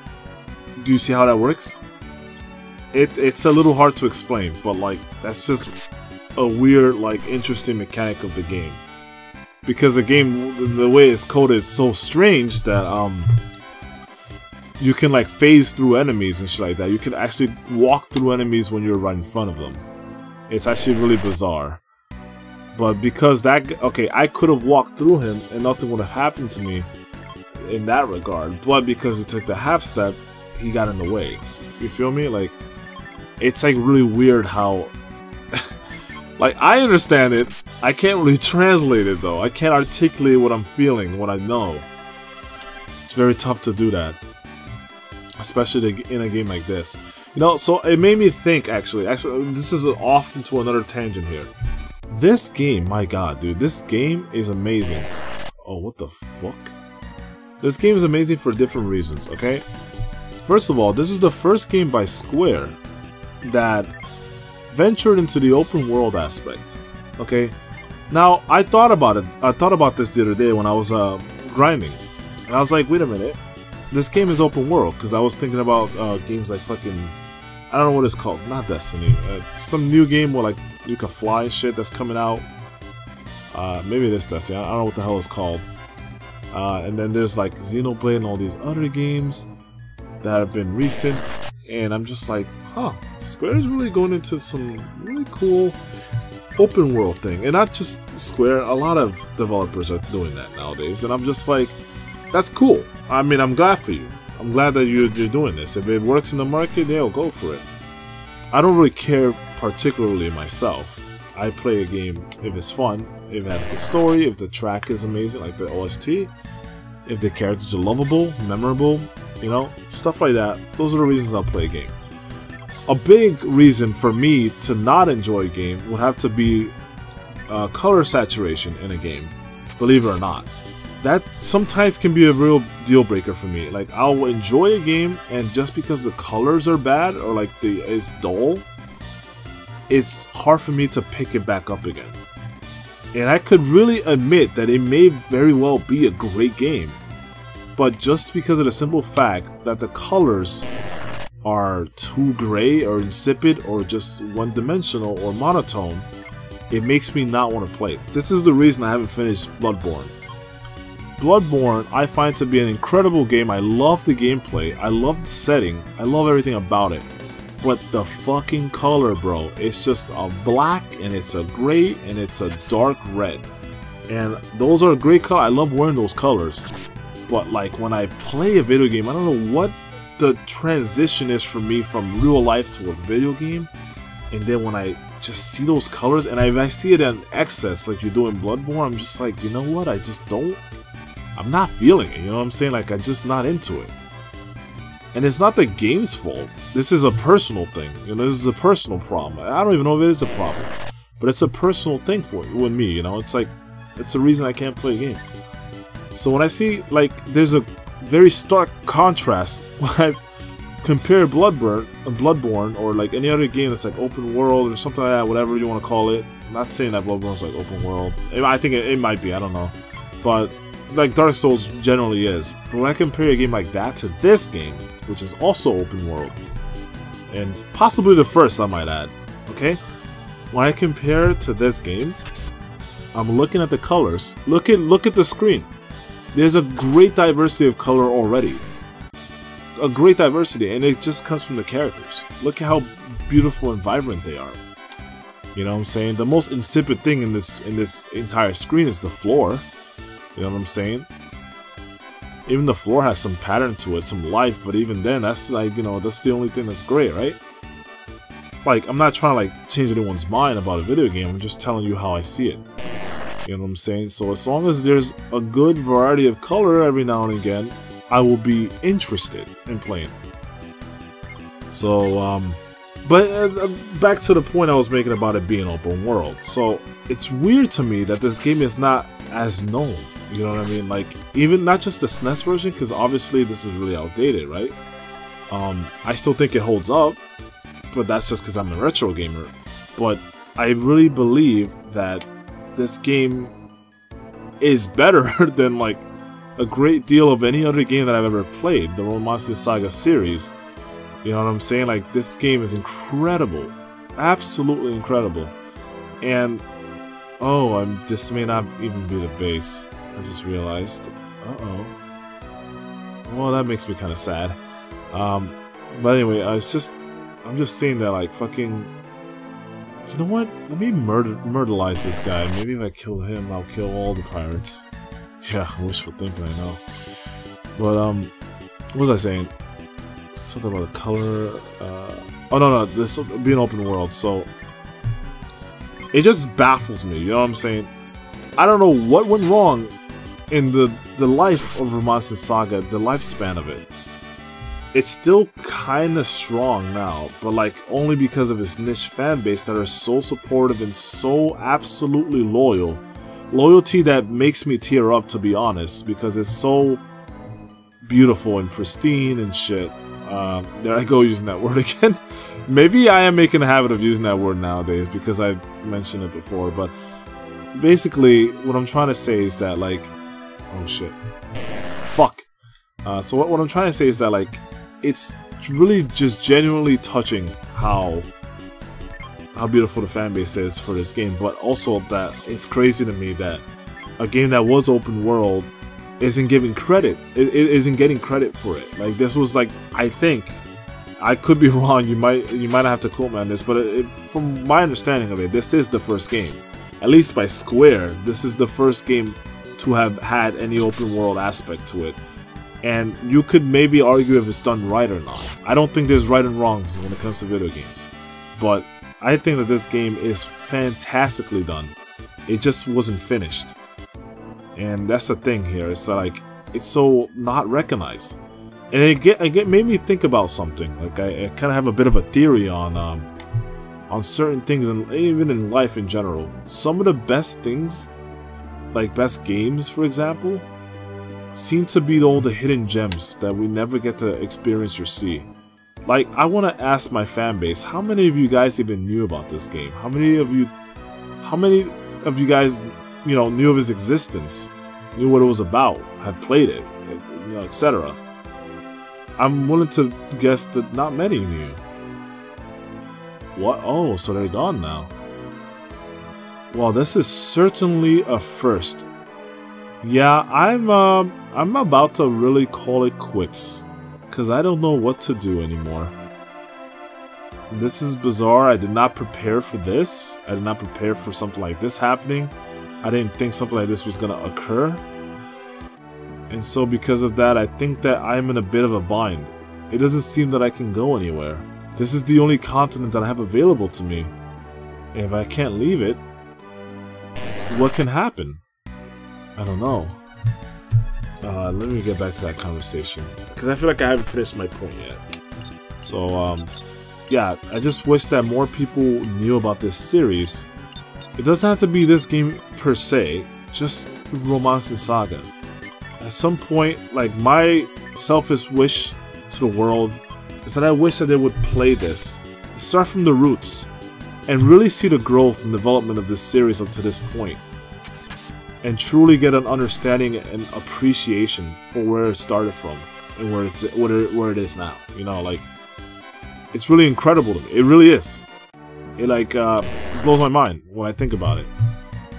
Do you see how that works? It's a little hard to explain, but like that's just a weird, like interesting mechanic of the game. Because the game, the way it's coded is so strange that you can like phase through enemies and shit like that. You can actually walk through enemies when you're right in front of them. It's actually really bizarre. But because that, okay, I could have walked through him and nothing would have happened to me in that regard. But because he took the half step, he got in the way. You feel me? Like, it's like really weird how, like, I understand it. I can't really translate it though. I can't articulate what I'm feeling, what I know. It's very tough to do that. Especially in a game like this. You know, so it made me think actually, this is off into another tangent here. This game, my god, dude, this game is amazing. Oh, what the fuck? This game is amazing for different reasons, okay? First of all, this is the first game by Square that ventured into the open world aspect, okay? Now, I thought about it. I thought about this the other day when I was grinding. And I was like, wait a minute. This game is open world, because I was thinking about games like fucking, I don't know what it's called, not Destiny, some new game where like you can fly and shit that's coming out. Maybe it is Destiny, I don't know what the hell it's called. And then there's like Xenoblade and all these other games that have been recent, and I'm just like, huh, Square is really going into some really cool open world thing, and not just Square, a lot of developers are doing that nowadays, and I'm just like, that's cool. I mean, I'm glad for you. I'm glad that you're doing this. If it works in the market, they'll go for it. I don't really care particularly myself. I play a game if it's fun, if it has a good story, if the track is amazing, like the OST, if the characters are lovable, memorable, you know, stuff like that. Those are the reasons I'll play a game. A big reason for me to not enjoy a game would have to be color saturation in a game, believe it or not. That sometimes can be a real deal breaker for me. Like, I'll enjoy a game, and just because the colors are bad or like it's dull, it's hard for me to pick it back up again. And I could really admit that it may very well be a great game, but just because of the simple fact that the colors are too gray or insipid or just one-dimensional or monotone, it makes me not want to play it. This is the reason I haven't finished Bloodborne. Bloodborne, I find to be an incredible game. I love the gameplay, I love the setting, I love everything about it. But the fucking color, bro, it's just a black, and it's a gray, and it's a dark red. And those are great colors. I love wearing those colors. But like, when I play a video game, I don't know what the transition is for me from real life to a video game. And then when I just see those colors, and if I see it in excess, like you do in Bloodborne, I'm just like, you know what, I just don't, I'm not feeling it, you know what I'm saying? Like, I'm just not into it. And it's not the game's fault. This is a personal thing. You know, this is a personal problem. I don't even know if it is a problem. But it's a personal thing for you and me, you know? It's like, it's the reason I can't play a game. So when I see, like, there's a very stark contrast when I compare Bloodborne, or like any other game that's like open world or something like that, whatever you want to call it. I'm not saying that Bloodborne's like open world. I think it might be, I don't know. But like Dark Souls generally is. But when I compare a game like that to this game, which is also open world, and possibly the first, I might add, okay? When I compare it to this game, I'm looking at the colors. Look at the screen. There's a great diversity of color already. A great diversity, and it just comes from the characters. Look at how beautiful and vibrant they are. You know what I'm saying? The most insipid thing in this entire screen is the floor. You know what I'm saying? Even the floor has some pattern to it, some life, but even then, that's like, you know, that's the only thing that's great, right? Like, I'm not trying to like change anyone's mind about a video game, I'm just telling you how I see it. You know what I'm saying? So as long as there's a good variety of color every now and again, I will be interested in playing. So, but back to the point I was making about it being open world. So it's weird to me that this game is not as known. You know what I mean? Like, even not just the SNES version, because obviously this is really outdated, right? I still think it holds up, but that's just because I'm a retro gamer. But I really believe that this game is better than like a great deal of any other game that I've ever played, the Romancing Saga series. You know what I'm saying? Like, this game is incredible, absolutely incredible. And oh, this may not even be the base. I just realized. Uh-oh. Well, that makes me kind of sad. But anyway, I'm just saying that, like, fucking. You know what? Let me murderize this guy. Maybe if I kill him, I'll kill all the pirates. Yeah, wishful thinking, I know. But what was I saying? Something about the color. Oh no, this will be an open world, so it just baffles me. You know what I'm saying? I don't know what went wrong in the life of Romancing Saga, the lifespan of it. It's still kind of strong now, but like only because of its niche fan base that are so supportive and so absolutely loyal. Loyalty that makes me tear up, to be honest, because it's so beautiful and pristine and shit. There I go using that word again. Maybe I am making a habit of using that word nowadays because I mentioned it before, but basically what I'm trying to say is that, like, oh shit, fuck. So what I'm trying to say is that, like, it's really just genuinely touching how beautiful the fan base is for this game, but also that it's crazy to me that a game that was open world isn't giving credit. It isn't getting credit for it. Like, this was like, I think, I could be wrong. You might have to quote me on this, but from my understanding of it, this is the first game, at least by Square. This is the first game to have had any open world aspect to it. And you could maybe argue if it's done right or not. I don't think there's right and wrongs when it comes to video games, but I think that this game is fantastically done. It just wasn't finished. And that's the thing here. It's like, it's so not recognized. And it made me think about something. Like, I kind of have a bit of a theory on certain things, and even in life in general. Some of the best things, like best games, for example, seem to be all the hidden gems that we never get to experience or see. Like, I want to ask my fan base, how many of you guys even knew about this game? How many of you guys, you know, knew of its existence, knew what it was about, had played it, you know, etc. I'm willing to guess that not many knew. What? Oh, so they're gone now. Well, this is certainly a first. Yeah, I'm about to really call it quits, because I don't know what to do anymore. This is bizarre. I did not prepare for this. I did not prepare for something like this happening. I didn't think something like this was going to occur. And so because of that, I think that I'm in a bit of a bind. It doesn't seem that I can go anywhere. This is the only continent that I have available to me. And if I can't leave it, what can happen? I don't know. Let me get back to that conversation, because I feel like I haven't finished my point yet. So, yeah, I just wish that more people knew about this series. It doesn't have to be this game per se, just Romancing Saga. At some point, like, my selfish wish to the world is that I wish that they would play this, start from the roots, and really see the growth and development of this series up to this point. And truly get an understanding and appreciation for where it started from and where it is now. You know, like, it's really incredible to me. It really is. It like blows my mind when I think about it.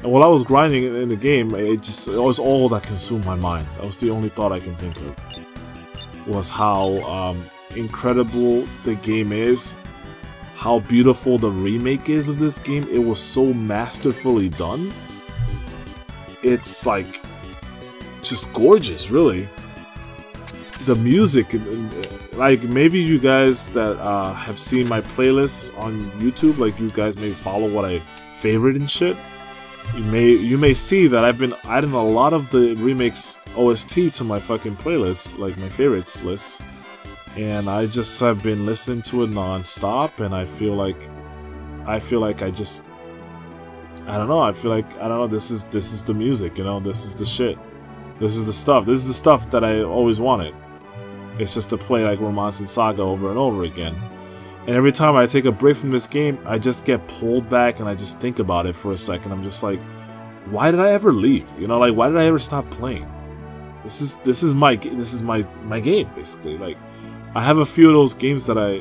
And while I was grinding in the game, it was all that consumed my mind. That was the only thought I can think of. Was how incredible the game is, how beautiful the remake is of this game. It was so masterfully done. It's like just gorgeous, really. The music, like, maybe you guys that have seen my playlists on YouTube, like, you guys maybe follow what I favorite and shit. you may see that I've been adding a lot of the remakes OST to my fucking playlist, like my favorites list, and I just have been listening to it non-stop, and I feel like I just, I don't know, this is the music, you know, this is the shit, this is the stuff that I always wanted. It's just to play like Romance and Saga over and over again. And every time I take a break from this game, I just get pulled back and I just think about it for a second. I'm just like, why did I ever leave? You know, like, why did I ever stop playing? This is my game, basically. Like, I have a few of those games that I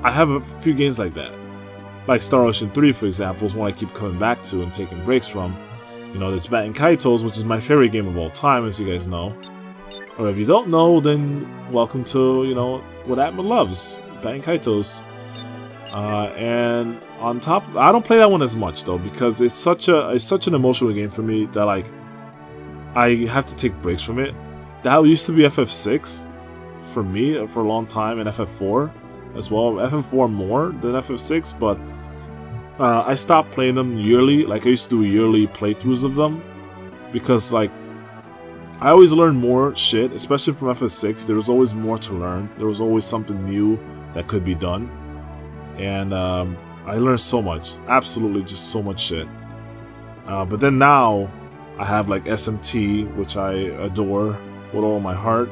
have a few games like that. Like Star Ocean 3, for example, is one I keep coming back to and taking breaks from. You know, there's Batten Kaitos, which is my favorite game of all time, as you guys know. Or if you don't know, then welcome to, you know, what Atman loves, Batten Kaitos. And on top, I don't play that one as much though, because it's such an emotional game for me that, like, I have to take breaks from it. That used to be FF6 for me for a long time, and FF4 as well. FF4 more than FF6, but I stopped playing them yearly. Like, I used to do yearly playthroughs of them because, like, I always learn more shit, especially from FF6. There was always more to learn. There was always something new that could be done. And I learned so much. Absolutely just so much shit. But then now, I have like SMT, which I adore with all my heart.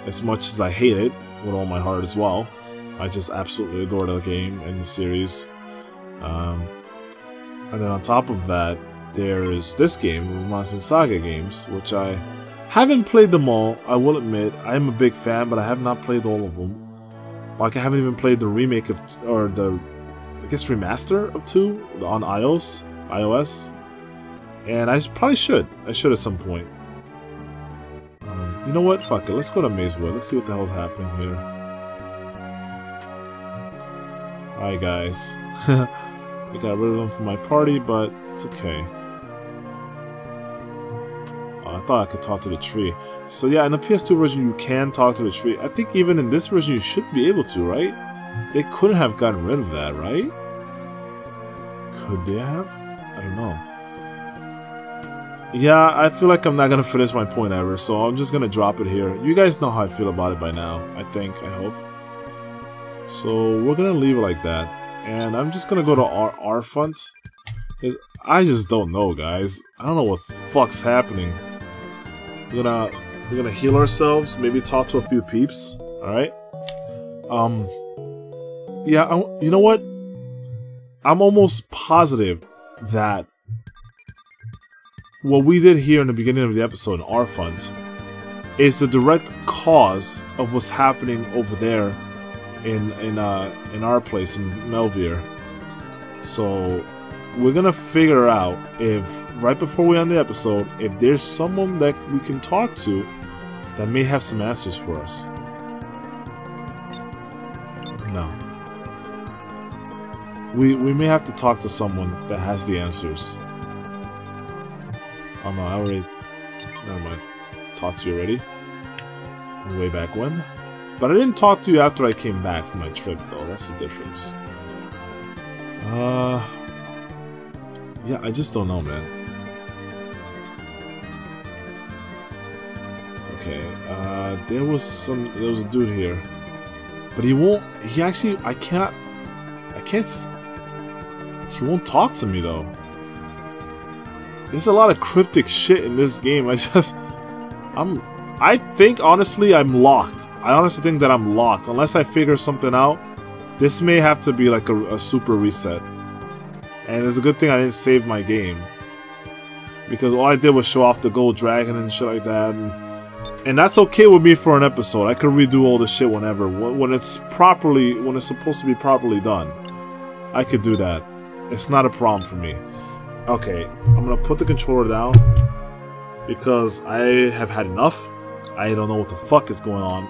As much as I hate it with all my heart as well. I just absolutely adore the game and the series. And then on top of that, there's this game, Romance and Saga games, which I haven't played them all, I will admit. I am a big fan, but I have not played all of them. Like, I haven't even played the remake of, or the, I guess, remaster of 2 on iOS. And I probably should. I should at some point. You know what? Fuck it. Let's go to Mazewood. Let's see what the hell's happening here. Alright, guys. I got rid of them from my party, but it's okay. I thought I could talk to the tree. So yeah, in the PS2 version you can talk to the tree. I think even in this version you should be able to, right? They couldn't have gotten rid of that, right? Could they have? I don't know. Yeah, I feel like I'm not gonna finish my point ever, so I'm just gonna drop it here. You guys know how I feel about it by now, I think, I hope. So we're gonna leave it like that. And I'm just gonna go to our front. I just don't know, guys. I don't know what the fuck's happening. We're gonna heal ourselves, maybe talk to a few peeps. Alright? Yeah, you know what? I'm almost positive that what we did here in the beginning of the episode in our front is the direct cause of what's happening over there in our place in Melvir. So we're gonna figure out if, right before we end the episode, if there's someone that we can talk to that may have some answers for us. No. We may have to talk to someone that has the answers. Oh no, I already... Never mind. Talked to you already. Way back when. But I didn't talk to you after I came back from my trip, though. That's the difference. Yeah, I just don't know, man. Okay, there was a dude here. But he won't, he won't talk to me, though. There's a lot of cryptic shit in this game. I think, honestly, I'm locked. I honestly think that I'm locked. Unless I figure something out, this may have to be like a super reset. And it's a good thing I didn't save my game. Because all I did was show off the gold dragon and shit like that. And that's okay with me for an episode. I could redo all this shit whenever. When it's supposed to be properly done. I could do that. It's not a problem for me. Okay, I'm gonna put the controller down. Because I have had enough. I don't know what the fuck is going on.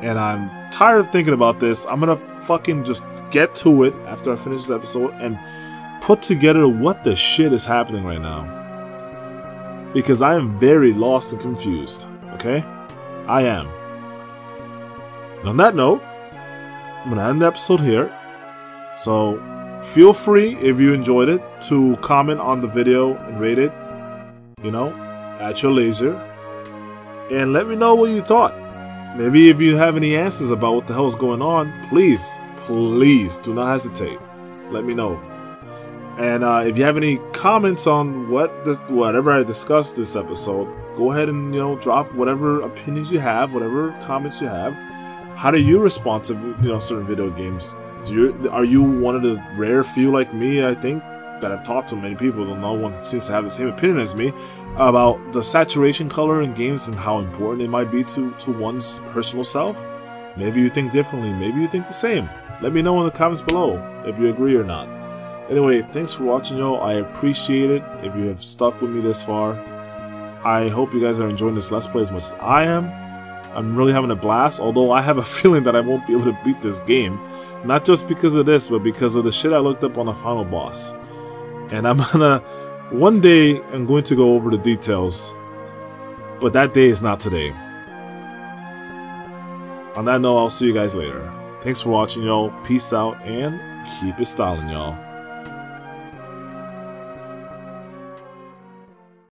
And I'm tired of thinking about this. I'm gonna fucking just get to it after I finish this episode and put together what the shit is happening right now. Because I am very lost and confused. Okay? I am. And on that note, I'm gonna end the episode here. So, feel free, if you enjoyed it, to comment on the video and rate it, you know, at your leisure. And let me know what you thought. Maybe if you have any answers about what the hell is going on, please do not hesitate. Let me know. And if you have any comments on whatever I discussed this episode, go ahead and, you know, drop whatever opinions you have, whatever comments you have. How do you respond to, you know, certain video games? Are you one of the rare few like me, I think, that I've talked to many people, though no one seems to have the same opinion as me, about the saturation color in games and how important it might be to one's personal self? Maybe you think differently, maybe you think the same. Let me know in the comments below if you agree or not. Anyway, thanks for watching, y'all. I appreciate it if you have stuck with me this far. I hope you guys are enjoying this Let's Play as much as I am. I'm really having a blast, although I have a feeling that I won't be able to beat this game. Not just because of this, but because of the shit I looked up on the final boss. And one day, I'm going to go over the details. But that day is not today. On that note, I'll see you guys later. Thanks for watching, y'all. Peace out, and keep it styling, y'all.